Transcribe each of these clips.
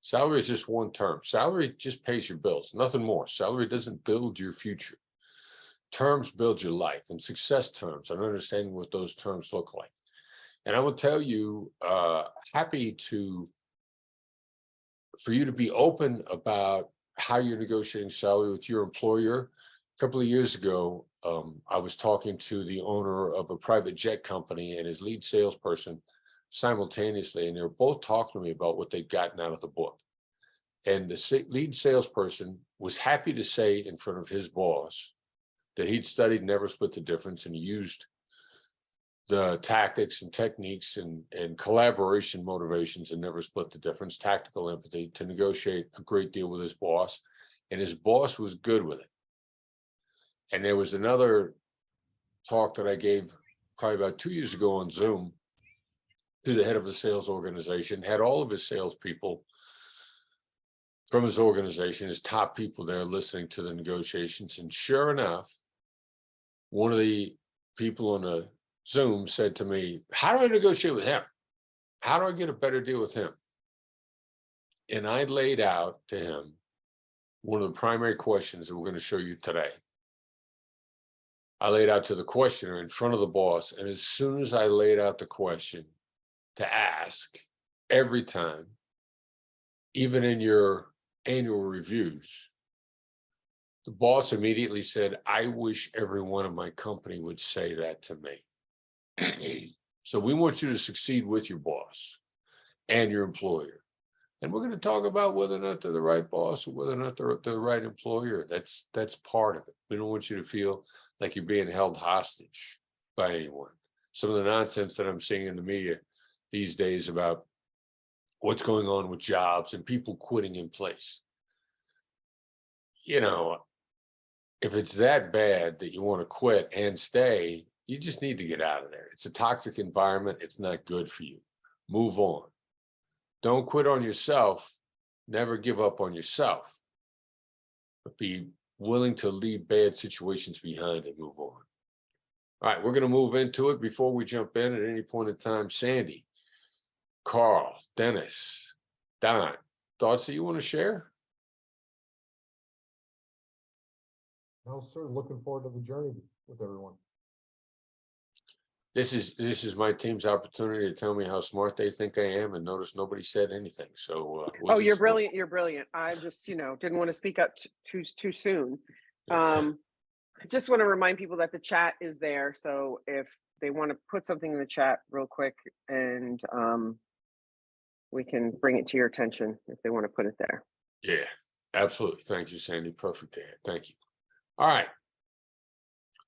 Salary is just one term. Salary just pays your bills, nothing more. Salary doesn't build your future. Terms build your life, and success terms, and understanding what those terms look like. And I will tell you, happy for you to be open about how you're negotiating salary with your employer. A couple of years ago, I was talking to the owner of a private jet company and his lead salesperson simultaneously, and they were both talking to me about what they'd gotten out of the book. And the lead salesperson was happy to say in front of his boss that he'd studied Never Split the Difference and used the tactics and techniques and collaboration motivations and Never Split the Difference, tactical empathy, to negotiate a great deal with his boss. And his boss was good with it. And there was another talk that I gave probably about 2 years ago on Zoom to the head of a sales organization, had all of his salespeople from his organization, his top people there listening to the negotiations. And sure enough, one of the people on the Zoom said to me, how do I negotiate with him? How do I get a better deal with him? And I laid out to him one of the primary questions that we're going to show you today. I laid out to the questioner in front of the boss, and as soon as I laid out the question to ask every time, even in your annual reviews, the boss immediately said, I wish everyone in my company would say that to me. So we want you to succeed with your boss and your employer. And we're going to talk about whether or not they're the right boss or whether or not they're the right employer. That's part of it. We don't want you to feel like you're being held hostage by anyone. Some of the nonsense that I'm seeing in the media these days about what's going on with jobs and people quitting in place. You know, if it's that bad that you want to quit and stay, you just need to get out of there. It's a toxic environment. It's not good for you. Move on. Don't quit on yourself. Never give up on yourself. But be willing to leave bad situations behind and move on. All right, we're going to move into it. Before we jump in at any point in time, Sandy, Carl, Dennis, Don, thoughts that you want to share? No, sir. Looking forward to the journey with everyone. This is my team's opportunity to tell me how smart they think I am, and notice nobody said anything. So you're brilliant. You're brilliant. I just, didn't want to speak up too soon. I just want to remind people that the chat is there. So if they want to put something in the chat real quick, and we can bring it to your attention if they want to put it there. Yeah, absolutely. Thank you, Sandy. Perfect. Thank you. All right.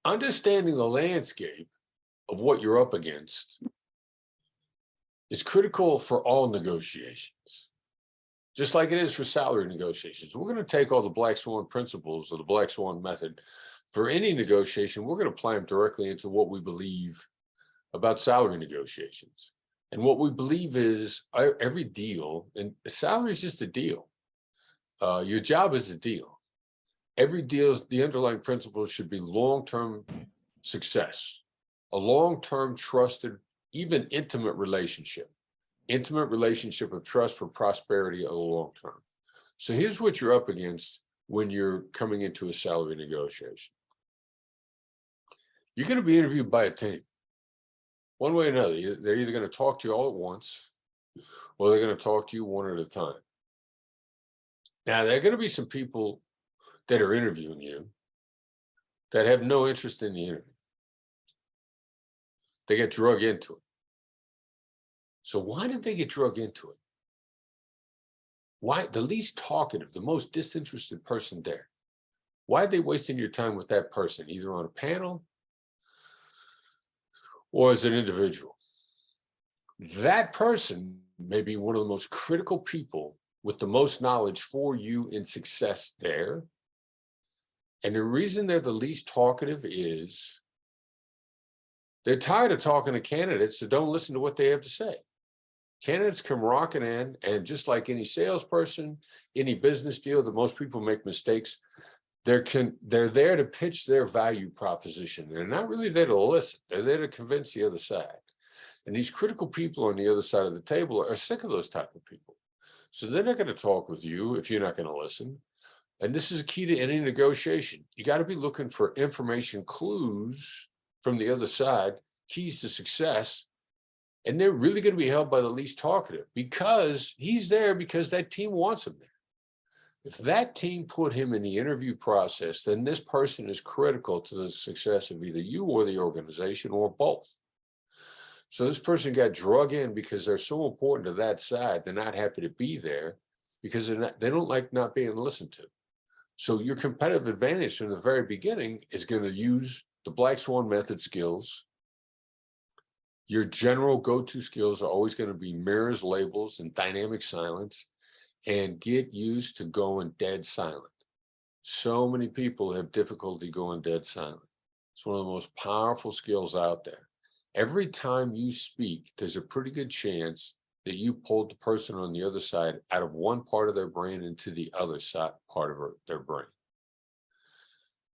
Understanding the landscape of what you're up against is critical for all negotiations, just like it is for salary negotiations. We're going to take all the Black Swan principles or the Black Swan method for any negotiation. We're going to apply them directly into what we believe about salary negotiations. And what we believe is every deal, and salary is just a deal. Your job is a deal. Every deal, the underlying principles should be long-term success, a long-term trusted, even intimate relationship of trust for prosperity of the long term. So here's what you're up against when you're coming into a salary negotiation. You're going to be interviewed by a team. One way or another, they're either going to talk to you all at once, or they're going to talk to you one at a time. Now, there are going to be some people that are interviewing you that have no interest in the interview. They get drug into it. So why did they get drug into it? Why the least talkative, the most disinterested person there? Why are they wasting your time with that person, either on a panel or as an individual? That person may be one of the most critical people with the most knowledge for you in success there. And the reason they're the least talkative is they're tired of talking to candidates that don't listen to what they have to say. Candidates come rocking in, and just like any salesperson, any business deal that most people make mistakes, they're there to pitch their value proposition. They're not really there to listen. They're there to convince the other side. And these critical people on the other side of the table are sick of those type of people. So they're not going to talk with you if you're not going to listen. And this is key to any negotiation. You got to be looking for information clues from the other side, keys to success. And they're really going to be held by the least talkative because he's there because that team wants him there. If that team put him in the interview process, then this person is critical to the success of either you or the organization or both. So this person got drug in because they're so important to that side. They're not happy to be there because they don't like not being listened to. So your competitive advantage from the very beginning is going to use the Black Swan method skills. Your general go-to skills are always going to be mirrors, labels, and dynamic silence, and get used to going dead silent. So many people have difficulty going dead silent. It's one of the most powerful skills out there. Every time you speak, there's a pretty good chance that you pulled the person on the other side out of one part of their brain into the other side part of their brain.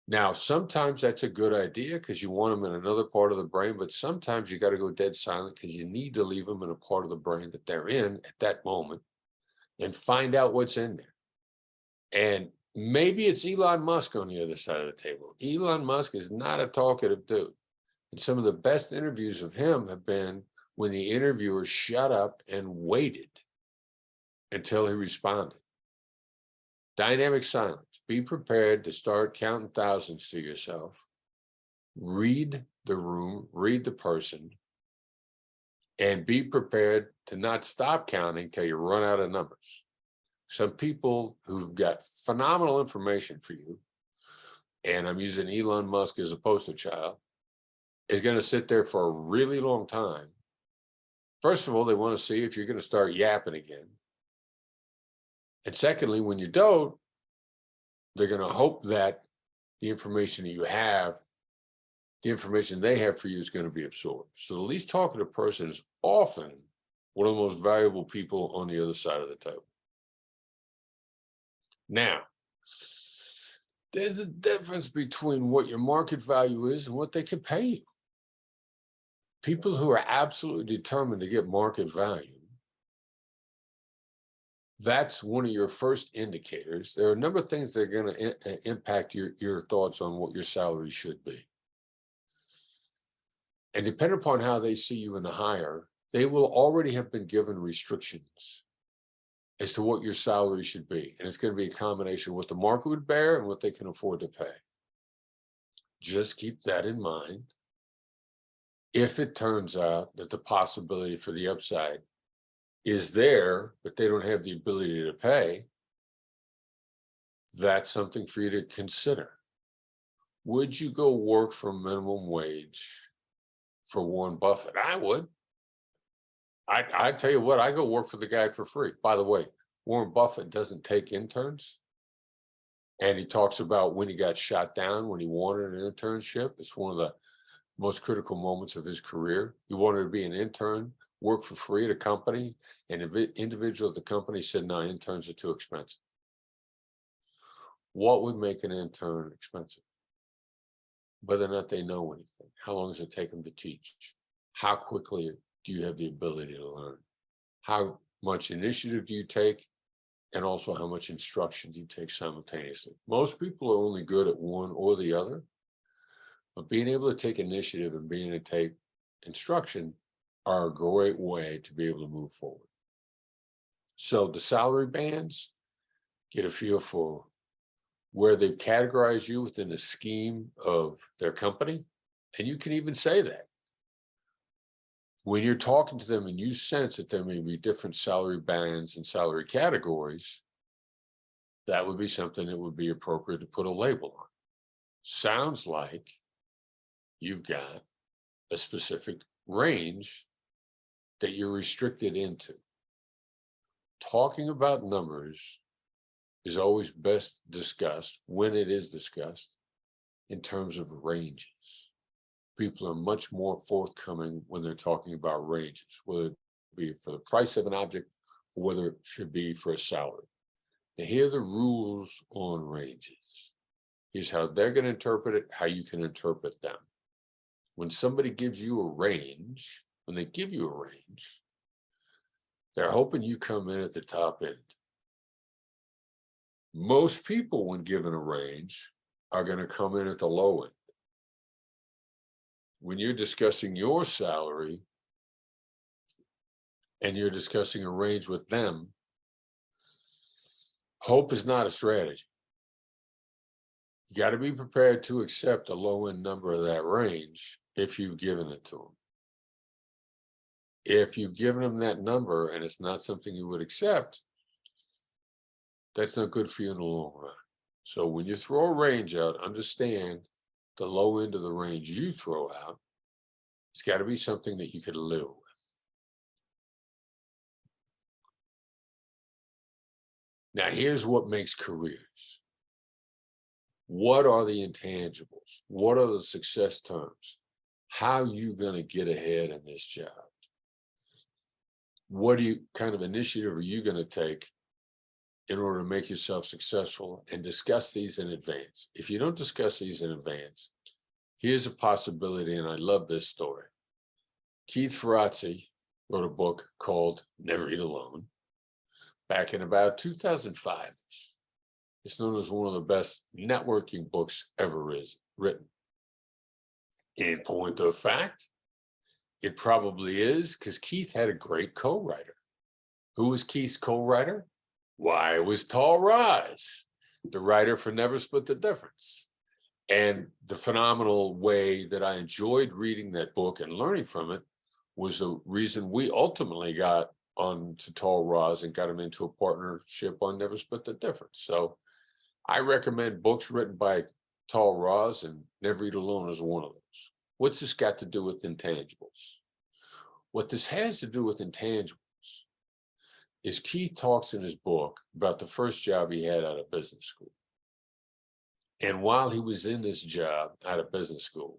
Now, sometimes that's a good idea because you want them in another part of the brain, but sometimes you got to go dead silent because you need to leave them in a part of the brain that they're in at that moment and find out what's in there. And maybe it's Elon Musk on the other side of the table. Elon Musk is not a talkative dude. And some of the best interviews of him have been when the interviewer shut up and waited until he responded. Dynamic silence. Be prepared to start counting thousands to yourself. Read the room, read the person, and be prepared to not stop counting till you run out of numbers. Some people who've got phenomenal information for you, and I'm using Elon Musk as a poster child, is going to sit there for a really long time. First of all, they want to see if you're going to start yapping again. And secondly, when you don't, they're going to hope that the information that you have, the information they have for you is going to be absorbed. So the least talkative person is often one of the most valuable people on the other side of the table. Now, there's a difference between what your market value is and what they can pay you. People who are absolutely determined to get market value, that's one of your first indicators. There are a number of things that are going to impact your thoughts on what your salary should be. And depending upon how they see you in the hire, they will already have been given restrictions as to what your salary should be. And it's going to be a combination of what the market would bear and what they can afford to pay. Just keep that in mind. If it turns out that the possibility for the upside is there, but they don't have the ability to pay, that's something for you to consider. Would you go work for minimum wage for Warren Buffett? I would. I tell you what, I go work for the guy for free. By the way, Warren Buffett doesn't take interns. And he talks about when he got shot down, when he wanted an internship. It's one of the most critical moments of his career. He wanted to be an intern, work for free at a company, and an individual at the company said, no, interns are too expensive. What would make an intern expensive? Whether or not they know anything. How long does it take them to teach? How quickly do you have the ability to learn? How much initiative do you take? And also how much instruction do you take simultaneously? Most people are only good at one or the other, but being able to take initiative and being able to take instruction are a great way to be able to move forward. So the salary bands, get a feel for where they've categorized you within the scheme of their company. And you can even say that. When you're talking to them and you sense that there may be different salary bands and salary categories, that would be something that would be appropriate to put a label on. Sounds like you've got a specific range that you're restricted into. Talking about numbers is always best discussed when it is discussed in terms of ranges. People are much more forthcoming when they're talking about ranges, whether it be for the price of an object or whether it should be for a salary. Now, here are the rules on ranges. Here's how they're going to interpret it, how you can interpret them. When somebody gives you a range, when they give you a range, they're hoping you come in at the top end. Most people, when given a range, are going to come in at the low end. When you're discussing your salary and you're discussing a range with them, hope is not a strategy. You got to be prepared to accept a low end number of that range if you've given it to them. If you've given them that number and it's not something you would accept, that's not good for you in the long run. So when you throw a range out, understand the low end of the range you throw out, it's got to be something that you could live with. Now, here's what makes careers. What are the intangibles? What are the success terms? How are you going to get ahead in this job? What kind of initiative are you going to take in order to make yourself successful, and discuss these in advance? If you don't discuss these in advance, here's a possibility, and I love this story. Keith Ferrazzi wrote a book called Never Eat Alone back in about 2005. It's known as one of the best networking books ever written. In point of fact, it probably is, because Keith had a great co-writer. Who was Keith's co-writer? Why, it was Tal Raz, the writer for Never Split the Difference. And the phenomenal way that I enjoyed reading that book and learning from it was the reason we ultimately got on to Tal Raz and got him into a partnership on Never Split the Difference. So I recommend books written by Tal Raz, and Never Eat Alone is one of those. What's this got to do with intangibles? What this has to do with intangibles is Keith talks in his book about the first job he had out of business school. And while he was in this job out of business school,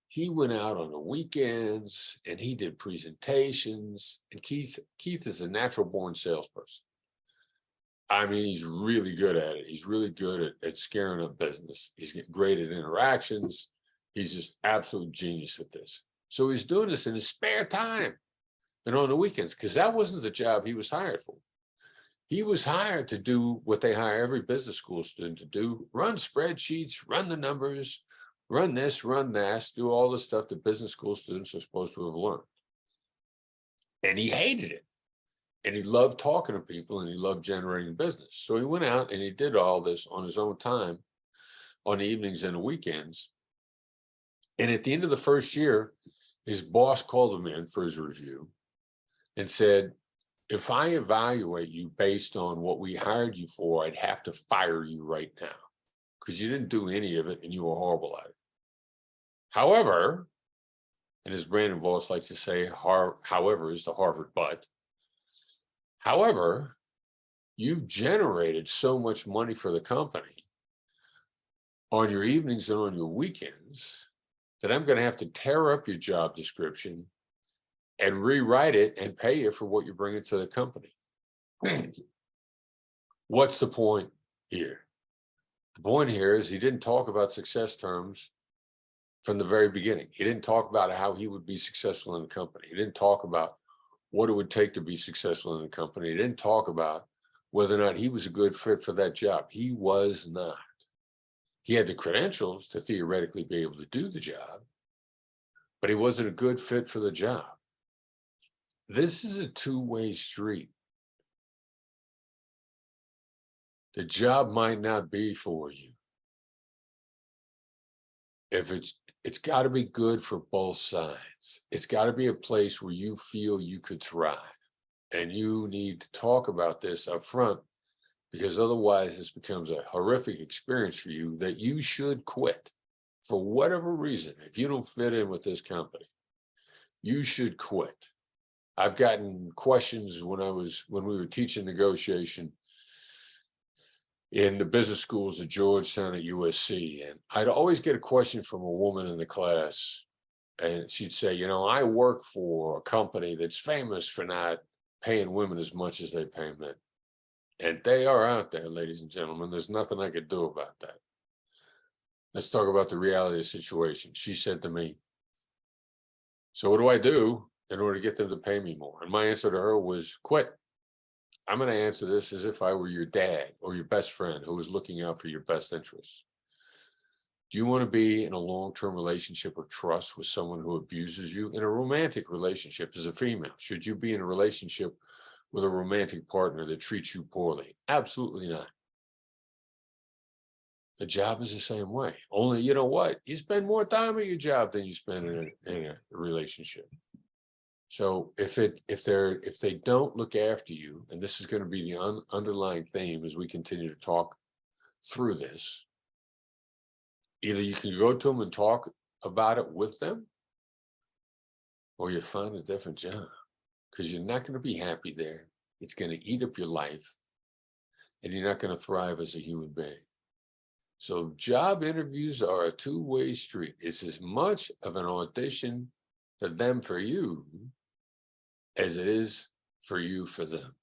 he went out on the weekends and he did presentations. And Keith is a natural born salesperson. I mean, he's really good at it. He's really good at scaring up business. He's great at interactions. He's just absolute genius at this. So he's doing this in his spare time and on the weekends, because that wasn't the job he was hired for. He was hired to do what they hire every business school student to do: run spreadsheets, run the numbers, run this, run that, do all the stuff that business school students are supposed to have learned. And he hated it. And he loved talking to people, and he loved generating business. So he went out and he did all this on his own time, on the evenings and the weekends. And at the end of the first year, his boss called him in for his review and said, if I evaluate you based on what we hired you for, I'd have to fire you right now, because you didn't do any of it and you were horrible at it. However, and as Brandon Voss likes to say, however is the Harvard but. However, you've generated so much money for the company on your evenings and on your weekends that I'm going to have to tear up your job description and rewrite it and pay you for what you're bringing to the company. What's the point here? The point here is he didn't talk about success terms from the very beginning. He didn't talk about how he would be successful in the company. He didn't talk about what it would take to be successful in the company. He didn't talk about whether or not he was a good fit for that job. He was not. He had the credentials to theoretically be able to do the job, but he wasn't a good fit for the job. This is a two-way street. The job might not be for you. If it's got to be good for both sides. It's got to be a place where you feel you could thrive. And you need to talk about this up front, because otherwise this becomes a horrific experience for you that you should quit for whatever reason. If you don't fit in with this company, you should quit. I've gotten questions when we were teaching negotiation in the business schools at Georgetown at USC. And I'd always get a question from a woman in the class, and she'd say, you know, I work for a company that's famous for not paying women as much as they pay men. And they are out there, ladies and gentlemen. There's nothing I could do about that. Let's talk about the reality of the situation. She said to me, so what do I do in order to get them to pay me more? And my answer to her was quit. I'm going to answer this as if I were your dad or your best friend who was looking out for your best interests. Do you want to be in a long-term relationship of trust with someone who abuses you? In a romantic relationship as a female, should you be in a relationship with a romantic partner that treats you poorly? Absolutely not. The job is the same way. Only, you know what? You spend more time at your job than you spend in a relationship. So if they don't look after you, and this is going to be the underlying theme as we continue to talk through this, either you can go to them and talk about it with them, or you find a different job, because you're not going to be happy there. It's going to eat up your life, and you're not going to thrive as a human being. So job interviews are a two-way street. It's as much of an audition for them for you as it is for you for them.